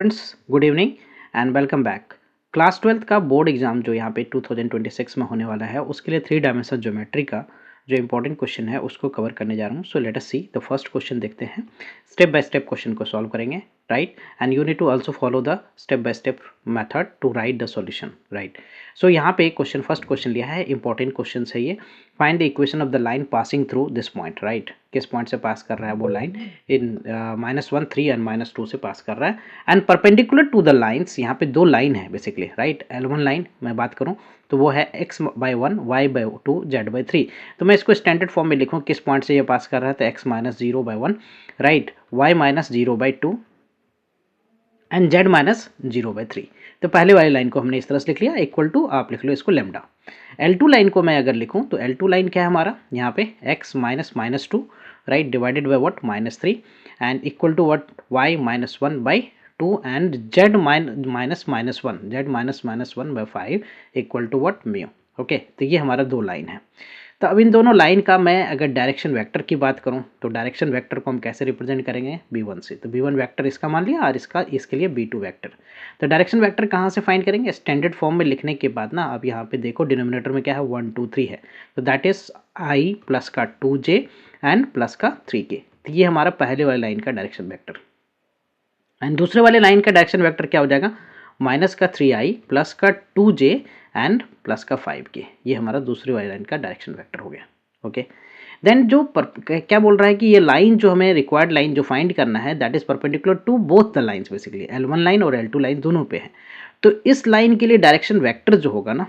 Friends good evening and welcome back. Class 12th का board exam जो यहाँ पे 2026 में होने वाला है उसके लिए 3 डायमेंशनल ज्योमेट्री का जो इंपॉर्टेंट क्वेश्चन है उसको कवर करने जा रहा हूँ। So let us see the first question देखते हैं। स्टेप बाय स्टेप क्वेश्चन को सॉल्व करेंगे, right, and you need to also follow the step by step method to write the solution, right. So यहाँ पे क्वेश्चन फर्स्ट क्वेश्चन लिया है, important question है ये। Find the equation of the line passing through this point, right. किस point से पास कर रहा है वो लाइन, इन -1 3 एंड -2 से पास कर रहा है and perpendicular to the lines. यहाँ पे दो लाइन है बेसिकली, राइट। L1 लाइन मैं बात करूँ तो वो है x/1 y/2 z/3। तो मैं इसको स्टैंडर्ड फॉर्म में लिखूँ किस पॉइंट से ये पास कर रहा है, तो x-0/1, right, y-0/2 and z-0/3। तो पहले वाली लाइन को हमने इस तरह से लिख लिया, इक्वल टू आप लिख लो इसको लेमडा। L2 लाइन को मैं अगर लिखूँ तो L2 लाइन क्या है हमारा यहाँ पे x-2, right, divided by what -3 and equal to what y-1/2 and z-1/5 equal to what mu. Okay, तो ये हमारा दो लाइन है। तो अब इन दोनों लाइन का मैं अगर डायरेक्शन वेक्टर की बात करूं तो डायरेक्शन वेक्टर को हम कैसे रिप्रेजेंट करेंगे, b1 से। तो b1 वेक्टर इसका मान लिया और इसके लिए b2 वेक्टर। तो डायरेक्शन वेक्टर कहाँ से फाइंड करेंगे, स्टैंडर्ड फॉर्म में लिखने के बाद ना, अब यहाँ पे देखो डिनोमिनेटर में क्या है 1 2 3 है, तो दैट इज i प्लस का 2j एंड प्लस का 3k। तो ये हमारा पहले वाले लाइन का डायरेक्शन वेक्टर। एंड दूसरे वाले लाइन का डायरेक्शन वेक्टर क्या हो जाएगा, माइनस का 3i प्लस का 2j एंड प्लस का 5k। ये हमारा दूसरी वाली लाइन का डायरेक्शन वेक्टर हो गया। ओके, देन जो क्या बोल रहा है कि ये लाइन जो हमें रिक्वायर्ड लाइन जो फाइंड करना है that is perpendicular to both the lines, basically L1 line और L2 लाइन दोनों पे है। तो इस लाइन के लिए डायरेक्शन वेक्टर जो होगा ना,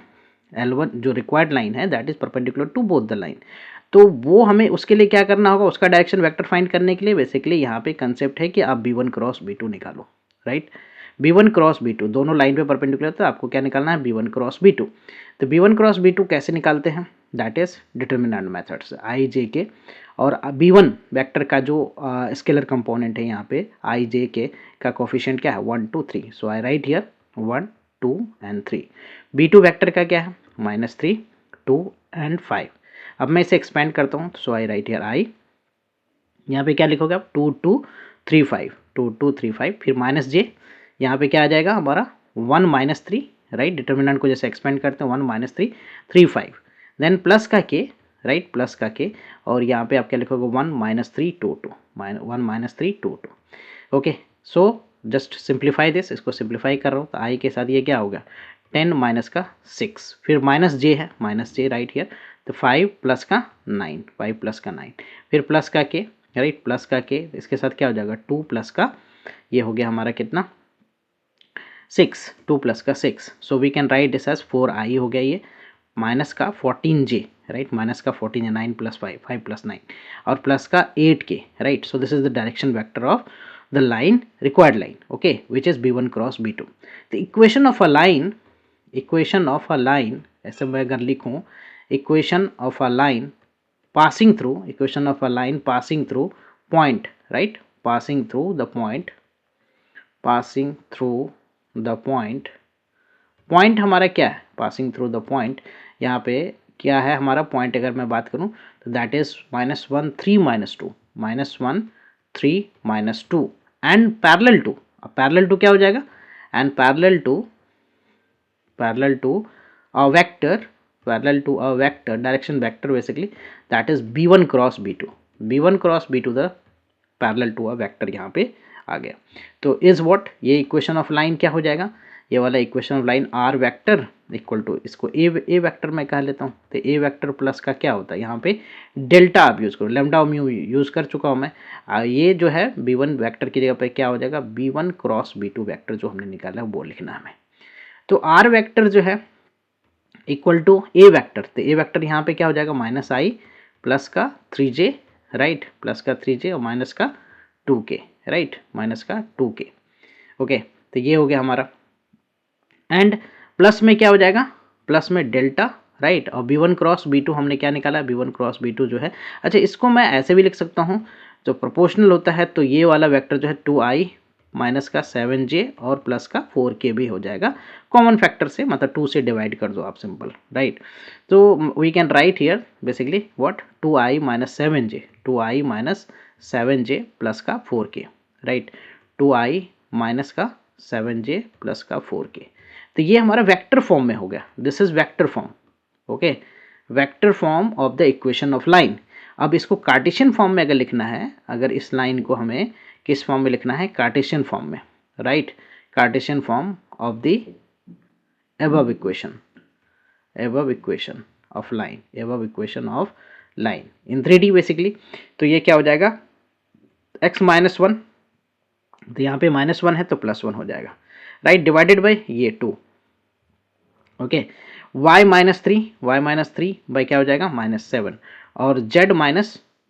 L1 जो रिक्वायर्ड लाइन है that is perpendicular to both the line. तो वो हमें उसके लिए क्या करना होगा, उसका डायरेक्शन वेक्टर फाइंड करने के लिए बेसिकली यहाँ पे कंसेप्ट है कि आप b1 क्रॉस b2 निकालो, राइट। b1 क्रॉस b2 दोनों लाइन पे परपेंडिकुलर, तो आपको क्या निकालना है, b1 क्रॉस b2। तो b1 क्रॉस b2 कैसे निकालते हैं, that is determinant methods i j के, और b1 वेक्टर का जो स्केलर कंपोनेंट है यहाँ पे i j के का कोफिशिएंट क्या है 1 2 3। So I write here 1 2 and 3। b2 vector का क्या है -3 2 एंड 5। अब मैं इसे एक्सपेंड करता हूँ, सो आई राइट हियर i, यहाँ पे क्या लिखोगे आप 2 2 3 5 2 2 3 5, फिर माइनस जे, यहाँ पे क्या आ जाएगा हमारा 1 -3, राइट। डिटर्मिनेंट को जैसे एक्सपेंड करते हैं 1 -3 3 5, देन प्लस का के, राइट, प्लस का के, और यहाँ पे आप क्या लिखोगे 1 -3 2 2 1 -3 2 2। Okay, so just simplify this, इसको सिंप्लीफाई कर रहा हूँ तो आई के साथ ये क्या होगा 10 माइनस का 6, फिर माइनस जे है, माइनस जे राइट हियर, तो 5 प्लस का 9, 5 प्लस का 9, फिर प्लस का के, राइट, प्लस का के, इसके साथ क्या हो जाएगा 2 प्लस का, ये हो गया हमारा कितना 6, 2 प्लस का 6। So we can write this as 4i हो गया ये, माइनस का 14j, राइट, माइनस का 14 9 प्लस 5 5 प्लस 9 और प्लस का 8k, right. So this is the direction vector of the line, required line, okay, which is b1 cross b2। the equation of a line ऐसे मैं अगर लिखूं, equation of a line passing through point, right, passing through the point, point हमारा क्या है, passing through the point, यहाँ पे क्या है हमारा पॉइंट, अगर मैं बात करूं तो that is -1 3 -2 -1 3 -2 and parallel to, अब पैरेलल टू क्या हो जाएगा, and parallel to a vector, direction vector basically, that is b1 cross b2 the parallel to a vector यहाँ पे आ गया। तो इज व्हाट, ये इक्वेशन ऑफ लाइन क्या हो जाएगा, ये वाला equation of line R vector equal to, इसको ए वेक्टर मैं कह लेता हूँ, तो ए वेक्टर प्लस का क्या होता है यहाँ पे डेल्टा आप यूज़ करो, लेमडा और म्यू यूज़ कर चुका हूँ मैं। ये जो है b1 वेक्टर की जगह पे क्या हो जाएगा b1 क्रॉस b2 वेक्टर जो हमने निकाला है वो लिखना है हमें। तो आर वेक्टर जो है इक्वल टू ए वेक्टर, तो ए वेक्टर यहाँ पे क्या हो जाएगा -i प्लस का 3j, राइट, प्लस का 3j और माइनस का 2k, राइट, माइनस का 2k। ओके, तो ये हो गया हमारा, एंड प्लस में क्या हो जाएगा, प्लस में डेल्टा, राइट, और b1 क्रॉस b2 हमने क्या निकाला, b1 क्रॉस b2 जो है, अच्छा इसको मैं ऐसे भी लिख सकता हूँ, जो प्रोपोर्शनल होता है तो ये वाला वेक्टर जो है 2i माइनस का 7j और प्लस का 4k भी हो जाएगा, कॉमन फैक्टर से, मतलब 2 से डिवाइड कर दो आप, सिंपल, राइट। तो we can write here basically what 2i minus 7j plus का 4k, राइट, 2i माइनस का 7j प्लस का 4k। तो ये हमारा वेक्टर फॉर्म में हो गया, this is vector form, okay, vector form of the equation of line. अब इसको कार्टेशियन फॉर्म में अगर लिखना है, अगर इस लाइन को हमें किस फॉर्म में लिखना है, कार्टेशियन फॉर्म में, right, Cartesian form of the above equation of line in 3D basically. तो ये क्या हो जाएगा, x माइनस 1, तो यहाँ पे -1 है तो +1 हो जाएगा, राइट, डिवाइडेड बाय ये 2, ओके, y माइनस 3 बाई क्या हो जाएगा -7, और z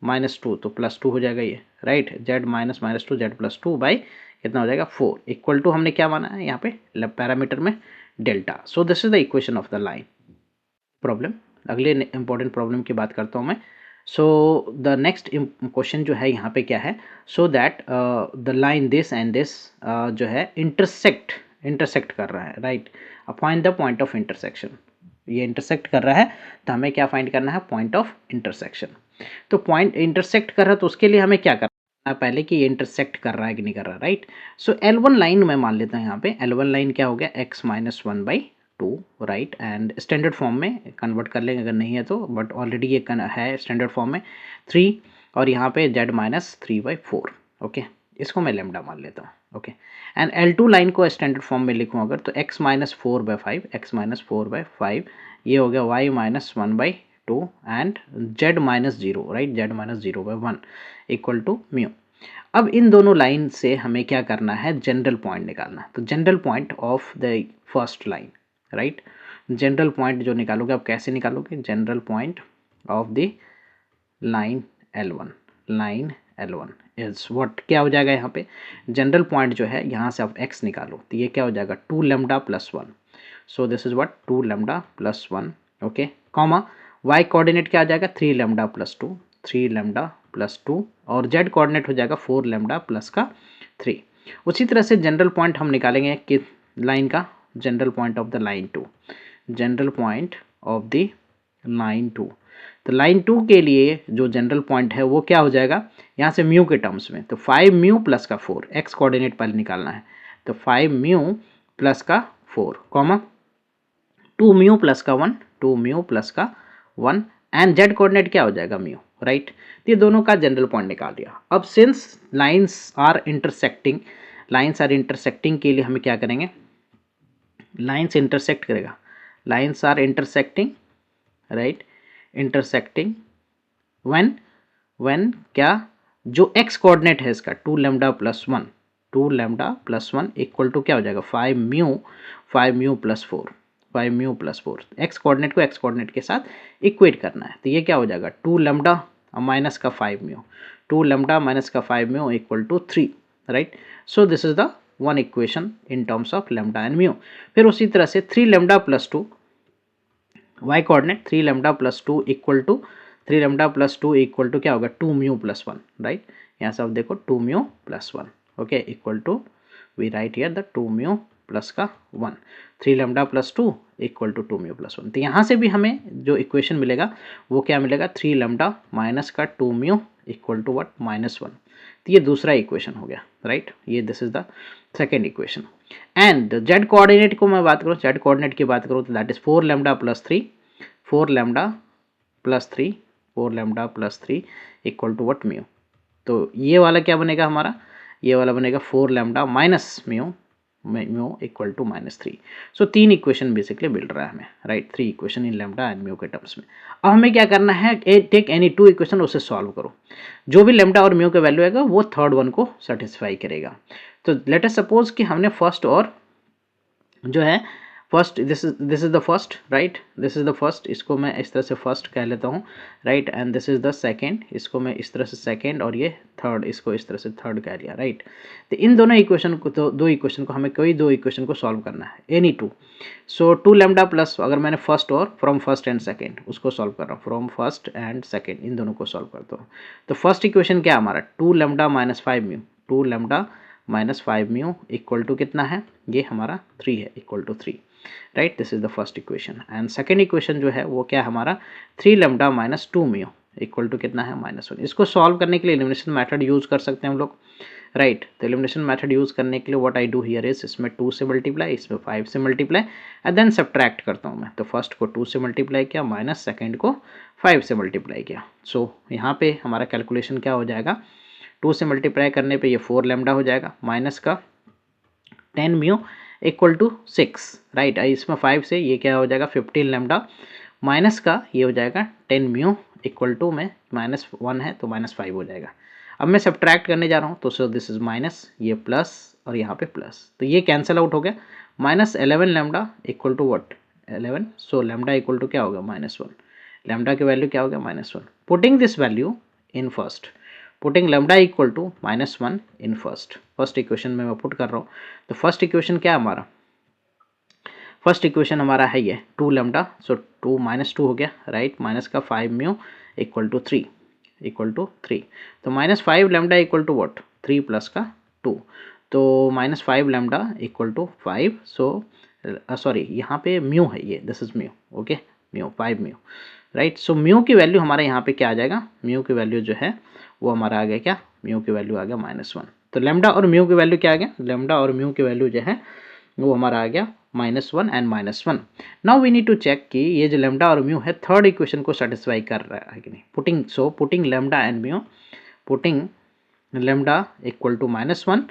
-2 तो +2 हो जाएगा ये, राइट, z -2 z +2 बाई कितना हो जाएगा 4, इक्वल टू हमने क्या माना है यहाँ पे पैरामीटर में delta. So this is the equation of the line. Problem, अगले इंपॉर्टेंट प्रॉब्लम की बात करता हूँ मैं। सो द नेक्स्ट क्वेश्चन जो है यहाँ पे क्या है, so that the line this and this जो है इंटरसेक्ट कर रहा है, right, find the point of intersection. ये इंटरसेक्ट कर रहा है तो हमें क्या फाइंड करना है, पॉइंट ऑफ इंटरसेक्शन। तो पॉइंट इंटरसेक्ट कर रहा है तो उसके लिए हमें क्या करना है, पहले कि ये इंटरसेक्ट कर रहा है कि नहीं कर रहा, राइट। सो L1 लाइन में मान लेते हैं, यहाँ पे L1 लाइन क्या हो गया, x minus 1/2, right, and standard form में कन्वर्ट कर लेंगे अगर नहीं है तो, बट ऑलरेडी ये है स्टैंडर्ड फॉर्म में 3, और यहाँ पे z माइनस 3/4, ओके, इसको मैं लेमडा मान लेता हूँ, ओके। एंड L2 लाइन को स्टैंडर्ड फॉर्म में लिखूँ अगर, तो x माइनस 4/5 ये हो गया y minus 1/2 and z minus 0, right, z minus 0/1 equal to mu. अब इन दोनों लाइन से हमें क्या करना है, जनरल पॉइंट निकालना। तो general point of the first line, right, general point जो निकालोगे आप कैसे निकालोगे, general point of the line L1 is what, क्या हो जाएगा यहाँ पे, जनरल पॉइंट जो है यहाँ से आप x निकालो तो ये क्या हो जाएगा 2 lambda plus 1, so this is what 2 lambda plus 1, okay, comma y coordinate क्या आ जाएगा 3 लैम्डा प्लस 2 और z कोऑर्डिनेट हो जाएगा 4 लैम्डा प्लस का 3। उसी तरह से जनरल पॉइंट हम निकालेंगे कि लाइन का, general point of the line 2, general point of the line 2। तो लाइन 2 के लिए जो जनरल पॉइंट है वो क्या हो जाएगा, यहाँ से म्यू के टर्म्स में, तो 5 म्यू प्लस का 4, x कोऑर्डिनेट पहले निकालना है, तो 5 म्यू प्लस का 4, कॉमा 2 म्यू प्लस का 1 एंड z कोऑर्डिनेट क्या हो जाएगा म्यू, राइट। तो ये दोनों का जनरल पॉइंट निकाल दिया। अब सिंस लाइंस आर इंटरसेक्टिंग के लिए हमें क्या करेंगे, लाइंस इंटरसेक्ट करेगा, lines are intersecting, right, intersecting when क्या, जो x कोऑर्डिनेट है इसका 2 लैम्डा प्लस 1 इक्वल टू क्या हो जाएगा 5 म्यू प्लस 4, x कोऑर्डिनेट को x कोऑर्डिनेट के साथ इक्वेट करना है। तो ये क्या हो जाएगा 2 लैम्डा माइनस का 5 म्यू, 2 लैम्डा माइनस का 5 mu equal to 3, right. So this is the one equation in terms of lambda and mu. फिर उसी तरह से 3 lambda plus 2 y coordinate 3 lambda plus 2 equal to क्या होगा 2 म्यू प्लस 1, राइट, यहाँ से आप देखो 2 mu plus 1, okay, equal to we write here the 2 mu plus का 1, 3 lambda plus 2 equal to 2 mu plus 1। तो यहाँ से भी हमें जो इक्वेशन मिलेगा वो क्या मिलेगा 3 लैम्डा माइनस का 2 म्यू इक्वल टू व्हाट -1। तो ये दूसरा इक्वेशन हो गया, राइट, ये this is the second equation. And z coordinate को मैं बात करूँ, z कोऑर्डिनेट की बात करूँ तो that is 4 lambda plus 3 equal to what mu. तो ये वाला क्या बनेगा हमारा, ये वाला बनेगा 4 lambda minus mu equal to -3। So 3 equation basically मिल रहा है हमें, right, 3 equation in lambda and mu के टर्म्स में। अब हमें क्या करना है, टेक एनी 2 इक्वेशन, उसे सॉल्व करो, जो भी लैम्डा और म्यू का वैल्यू आएगा वो थर्ड वन को सेटिस्फाई करेगा। तो लेट अस सपोज कि हमने फर्स्ट और जो है first, this is the first, right, this is the first, इसको मैं इस तरह से फर्स्ट कह लेता हूँ, right, and this is the second, इसको मैं इस तरह से सेकंड, और ये थर्ड, इसको इस तरह से थर्ड कह लिया, राइट। तो इन दोनों इक्वेशन को, तो दो इक्वेशन को हमें कोई 2 इक्वेशन को सॉल्व करना है, एनी 2। सो 2 लैम्डा प्लस, अगर मैंने फर्स्ट और फ्रॉम फर्स्ट एंड सेकेंड उसको सॉल्व कर रहा हूँ, from first and second in दोनों को सॉल्व करता हूँ। तो फर्स्ट इक्वेशन क्या हमारा 2 lambda minus 5 mu, 2 lambda minus 5 mu equal to कितना है, ये हमारा 3 है, equal to 3, right, this is the first equation. And second equation जो है वो क्या हमारा 3 lambda minus 2 mu equal to कितना है -1। इसको सॉल्व करने के लिए एलिमिनेशन मेथड यूज कर सकते हैं हम लोग, राइट। तो एलिमिनेशन मेथड यूज़ करने के लिए what I do here is, इसमें 2 से मल्टीप्लाई, इसमें 5 से मल्टीप्लाई एंड देन सब्ट्रैक्ट करता हूँ मैं। तो फर्स्ट को 2 से मल्टीप्लाई किया माइनस सेकेंड को 5 से मल्टीप्लाई किया। सो यहाँ पे हमारा कैलकुलेशन क्या हो जाएगा, 2 से मल्टीप्लाई करने पे ये 4 लैम्डा हो जाएगा, माइनस का 10 म्यू इक्वल टू 6, राइट। इसमें 5 से ये क्या हो जाएगा 15 लैम्डा, माइनस का ये हो जाएगा 10 म्यू इक्वल टू में -1 है तो -5 हो जाएगा। अब मैं सब्ट्रैक्ट करने जा रहा हूँ तो सो दिस इज माइनस, ये प्लस और यहाँ पे प्लस, तो ये कैंसिल आउट हो गया। -11 lambda equal to what 11, so lambda equal to क्या होगा -1, लैम्डा की वैल्यू क्या हो गया -1। Putting this value in first, putting lambda equal to -1 in first equation में मैं पुट कर रहा हूँ। तो फर्स्ट इक्वेशन क्या है हमारा, फर्स्ट इक्वेशन हमारा है ये 2 लैम्डा, सो 2 -2 हो गया, राइट। माइनस का 5 म्यू इक्वल टू 3 तो -5 lambda equal to what 3 plus का 2, तो -5 lambda equal to 5, so sorry यहाँ पे म्यू है ये, this is mu, okay, mu 5 mu, right. So mu की वैल्यू हमारे यहाँ पे क्या आ जाएगा, म्यू की वैल्यू जो है वो हमारा आ गया क्या, म्यू की वैल्यू आ गया -1। तो लैम्डा और म्यू की वैल्यू क्या आ गया, लैम्डा और म्यू की वैल्यू जो है वो हमारा आ गया -1 and -1। Now we need to check कि ये जो लैम्डा और म्यू है थर्ड इक्वेशन को सेटिस्फाई कर रहा है कि नहीं। Putting lambda and mu, putting lambda equal to -1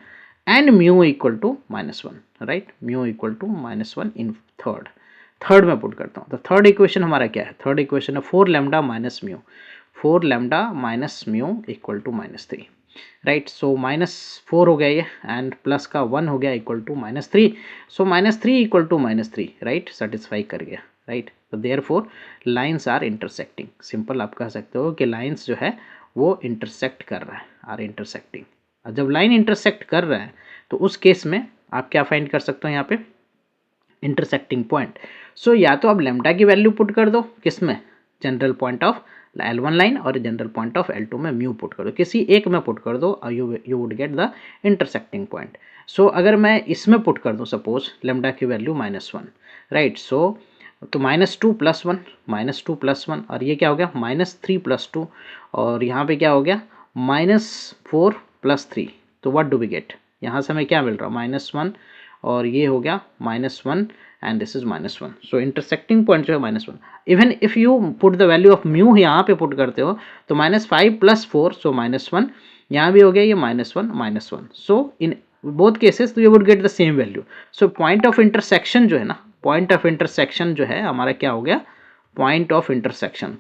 and mu equal to -1, right, mu equal to -1 in third में पुट करता हूँ। तो थर्ड इक्वेशन हमारा क्या है, थर्ड इक्वेशन है 4 lambda minus mu, 4 lambda minus mu equal to -3, right. So -4 हो गया ये एंड प्लस का 1 हो गया equal to -3, so -3 equal to -3, right, satisfy कर गया, राइट। तो therefore lines are intersecting, simple आप कह सकते हो कि लाइंस जो है वो इंटरसेक्ट कर रहा है, आर इंटरसेक्टिंग। और जब लाइन इंटरसेक्ट कर रहा है तो उस केस में आप क्या फाइंड कर सकते हो यहाँ पे, इंटरसेक्टिंग पॉइंट। सो या तो आप लैम्डा की वैल्यू पुट कर दो किस में, general point of L1 line, और जनरल पॉइंट ऑफ L2 में म्यू पुट कर दो, किसी एक में पुट कर दो और you would get the intersecting point. So अगर मैं इसमें पुट कर दूं सपोज लैम्डा की वैल्यू -1, राइट, सो तो -2 + 1, -2 + 1 और ये क्या हो गया -3 + 2, और यहाँ पे क्या हो गया -4 + 3, तो व्हाट डू वी गेट, यहाँ से हमें क्या मिल रहा है -1 और ये हो गया -1 and this is -1। So intersecting point जो है -1। Even if you put the value of mu यहाँ पे पुट करते हो तो -5 + 4, सो -1, यहाँ भी हो गया ये -1। So in both cases you would get the same value. So point of intersection जो है ना, पॉइंट ऑफ इंटरसेक्शन जो है हमारा क्या हो गया, पॉइंट ऑफ इंटरसेक्शन,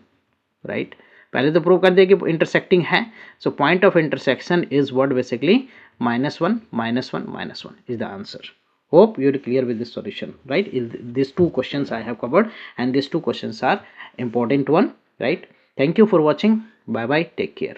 राइट। पहले तो प्रूव कर दिया कि इंटरसेक्टिंग है, सो point of intersection is what basically -1 -1 is the answer. Hope you're clear with this solution, right? These two questions I have covered, and these two questions are important one, right? Thank you for watching. Bye bye, take care.